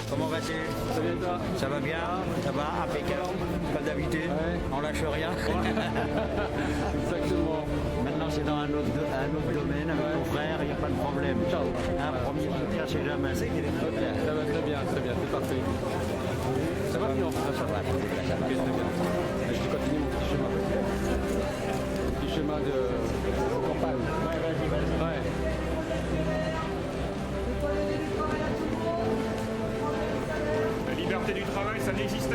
Comment vas-tu? Ça va bien? Ça va? Impeccable? Comme d'habitude? Ouais. On lâche rien? Exactement. Maintenant c'est dans un autre domaine avec ton frère, il n'y a pas de problème. Un premier soutien, c'est jamais assez qu'il est très bien. Ça va très bien, c'est parfait. Ça va bien? Ça va, Ok, très bien. Je vais continuer mon petit chemin. Petit chemin de campagne. Ouais, vas-y. Ouais. La liberté du travail, ça n'existe pas.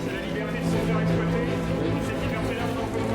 C'est la liberté de se faire exploiter. Et cette liberté-là, on n'en peut pas.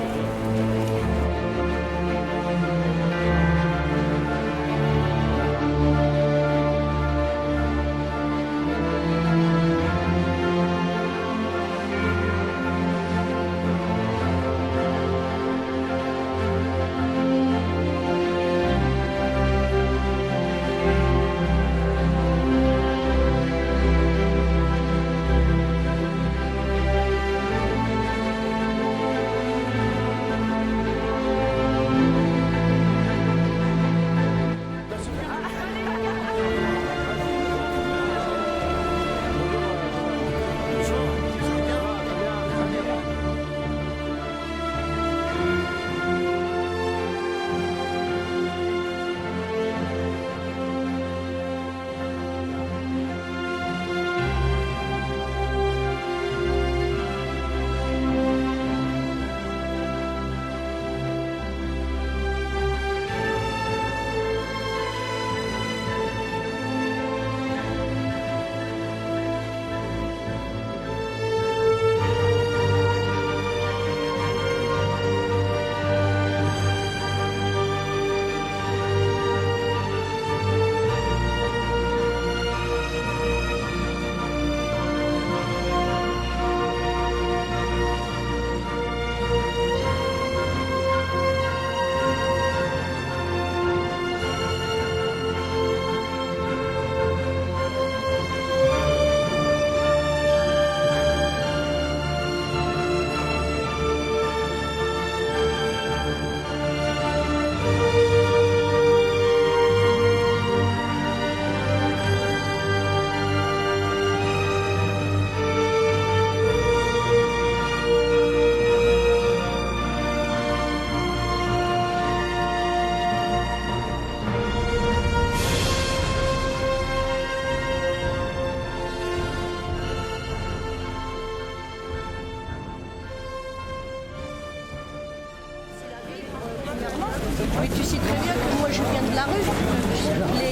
Mais tu sais très bien que moi je viens de la rue.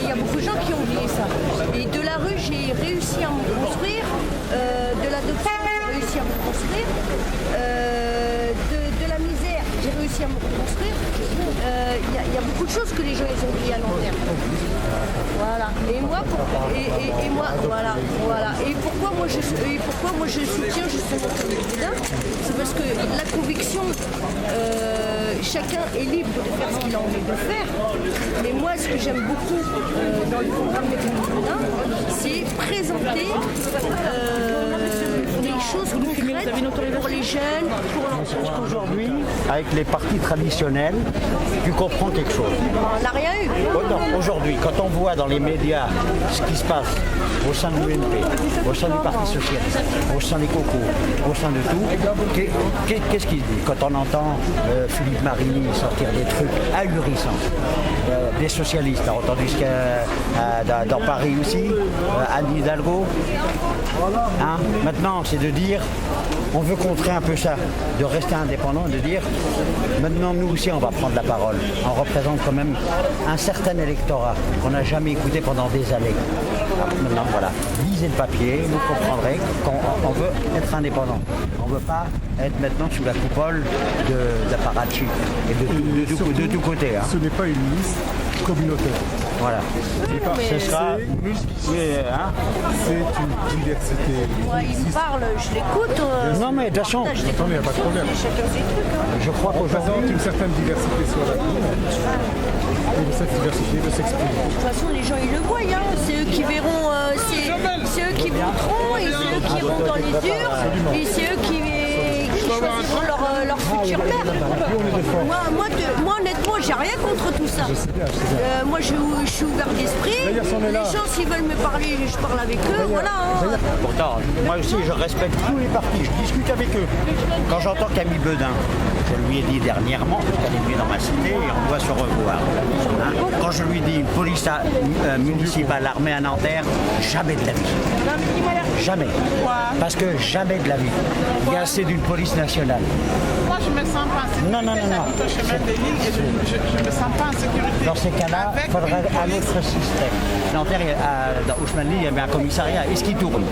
Il y a beaucoup de gens qui ont oublié ça. Et de la rue, j'ai réussi à me construire. De l'adoption, j'ai réussi à me construire. De la misère, j'ai réussi à me reconstruire. Il y a beaucoup de choses que les gens ils ont oubliées à long terme. Voilà. Et moi, voilà. Et pourquoi moi je soutiens justement ce président, c'est parce que la conviction, chacun est libre de faire ce qu'il a envie de faire. Mais moi, ce que j'aime beaucoup dans le programme des présidents, c'est présenter des choses concrètes pour les jeunes, pour l'enfant. Aujourd'hui, avec les partis traditionnels, tu comprends quelque chose. On n'a rien eu. Aujourd'hui, quand on voit dans les médias ce qui se passe au sein de l'UMP, au sein du Parti Socialiste, au sein des cocos, au sein de tout, qu'est-ce qu'il dit quand on entend Philippe Marini sortir des trucs ahurissants, des socialistes, t'as entendu ce qu'il y a dans Paris aussi, Anne Hidalgo, hein, maintenant c'est de dire, on veut contrer un peu ça, de rester indépendant et de dire, maintenant nous aussi on va prendre la parole, on représente quand même un certain électorat qu'on n'a jamais écouté pendant des années. Alors maintenant voilà, lisez le papier, vous comprendrez qu'on veut être indépendant. On ne veut pas être maintenant sous la coupole d'apparatchik et de tous côtés. Hein. Ce n'est pas une liste communautaire. Voilà. Ce sera. C'est une diversité. Moi, il me parle, je l'écoute. Non mais de toute façon, Attendez, il n'y a pas de problème. Chacun ses trucs. Hein. je crois On présente qu'aujourd'hui, une certaine diversité sur la ville. Et cette diversité veut s'exprimer. De toute façon, les gens, ils le voient. Hein. C'est eux qui verront, c'est eux qui voteront, et c'est eux qui iront dans les urnes, et c'est eux qui choisiront pour leur future mère. Moi, honnêtement, j'ai rien contre tout ça. Moi, je suis ouvert d'esprit. Les gens, s'ils veulent me parler, je parle avec eux. Voilà. Hein. Pourtant, moi aussi, je respecte tous les partis. Je discute avec eux. Quand j'entends Camille Beudin, je lui ai dit dernièrement, parce qu'elle est venue dans ma cité et on doit se revoir. Hein. Quand je lui dis police municipale armée à Nanterre, jamais de la vie. Jamais. Parce que jamais de la vie. Il y a assez d'une police nationale. Moi, je me sens pas en sécurité. Non. J'habite au chemin de l'île et je me sens pas en sécurité. Dans ces cas-là, il faudrait un autre système. Nanterre, dans Ousmane, il y avait un commissariat. Est-ce qu'il tourne?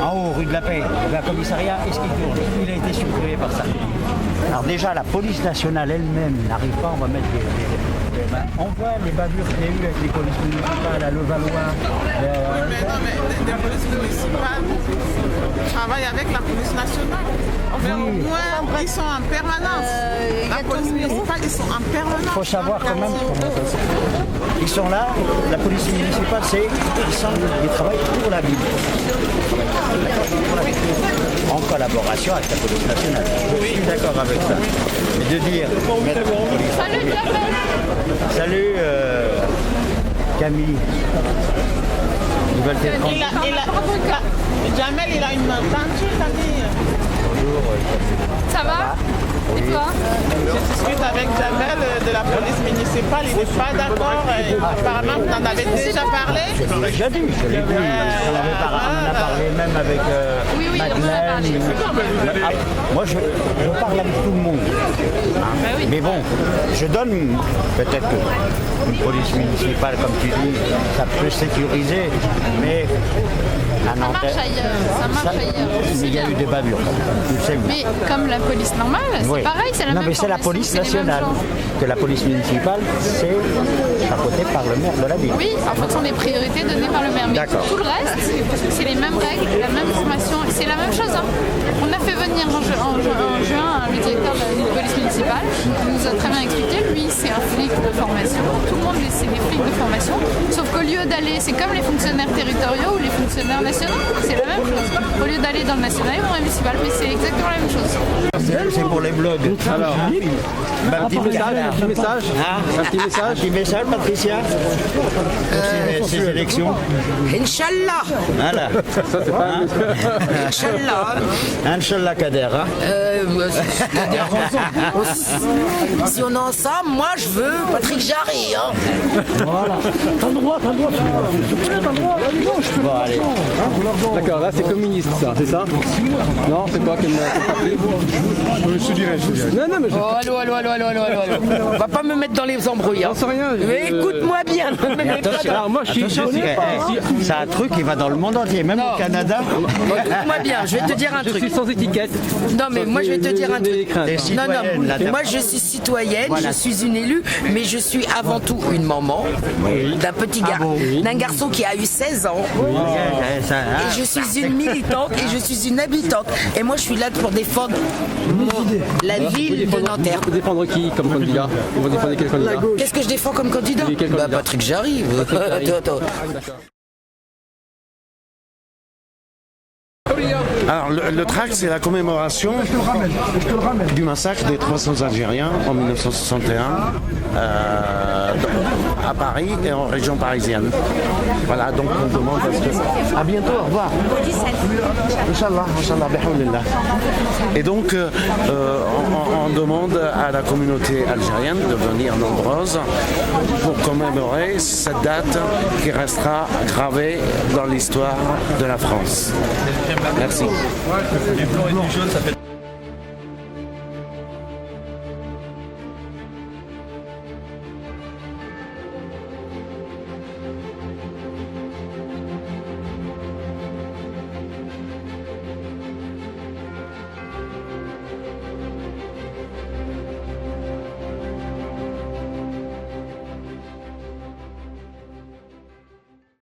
En haut, rue de la Paix, il y avait un commissariat. Est-ce qu'il tourne? Il a été supprimé par ça. Alors déjà, la police nationale elle-même n'arrive pas. On va mettre on voit les bavures qu'il y a eu avec les polices municipales à Levallois. Mais des polices municipales travaillent avec la police nationale. Enfin, au moins, ils sont en permanence. La police municipale, ils sont en permanence. Il faut savoir quand même comment ils sont là. La police municipale, ils travaillent pour la ville. En collaboration avec la police nationale. Je suis d'accord avec ça. Mais de dire mettre la police. Salut Camille. Ils veulent t'être Jamel, il a une teinture, Camille. Bonjour. Ça va? Et toi? Je discute avec Jamel de la police municipale, il n'est pas d'accord. Apparemment, vous en avez déjà parlé. Je l'ai déjà dit, je l'ai dit. On en a parlé même avec Oui, on en a parlé. Madeleine. Moi, je parle avec tout le monde. Hein. Mais bon, je donne peut-être une police municipale, comme tu dis, ça peut sécuriser, mais à Nanterre, Ça marche ailleurs. il y a eu des bavures. Tu le sais, vous. Mais comme la police normale, c'est pareil, c'est la non, même mais c'est la formation, police c'est les mêmes nationale. gens. Que la police municipale, c'est chapeauté par le maire de la ville. Oui, en fonction des priorités données par le maire. Mais D'accord. tout le reste, c'est les mêmes règles, la même formation, c'est la même chose. Hein. On a fait venir en juin le directeur de la police municipale. Il nous a très bien expliqué. Lui, c'est un flic de formation. Tout le monde, c'est des flics de formation. Sauf qu'au lieu d'aller, c'est comme les fonctionnaires territoriaux ou les fonctionnaires nationaux. C'est la même chose. Au lieu d'aller dans le national, ils vont dans le municipal. Mais c'est exactement la même chose. C'est pour les blogs. Alors, Un petit message. Un petit message, Patricia. Pour ces élections. Inch'Allah. Voilà. Inch'Allah. Inch'Allah Kader. Hein. Si on est ensemble, moi je veux Patrick Jarry. Hein. Voilà. T'as le droit. Bon, allez. d'accord, là c'est communiste ça, c'est ça? Non, c'est quoi comme parti? Je dirais. Non, mais je... Oh, allô. On va pas me mettre dans les embrouilles. Hein. J'en sais rien. Mais écoute-moi bien. Alors moi je suis... C'est un truc qui va dans le monde entier, même au Canada. Écoute-moi bien, je vais te dire un Je truc. suis sans étiquette. Non, mais moi je vais te dire un truc. Non, moi je suis citoyenne, Voilà. je suis une élue, mais je suis avant tout une maman d'un petit gars, d'un garçon qui a eu 16 ans. Et je suis une militante et je suis une habitante. Et moi je suis là pour défendre la ville de Nanterre. Vous défendre qui comme candidat? Vous défendez quel candidat? Qu'est-ce que je défends comme candidat? Oui, quel candidat? Patrick Jarry. Attends. Alors, le tract, c'est la commémoration du massacre des 300 Algériens en 1961 à Paris et en région parisienne. Voilà, donc on demande à ce que... À bientôt, au revoir. Inch'Allah, bihamdillah. Et donc, on demande à la communauté algérienne de venir nombreuse pour commémorer cette date qui restera gravée dans l'histoire de la France. Merci. Du blanc et du jaune, ça fait...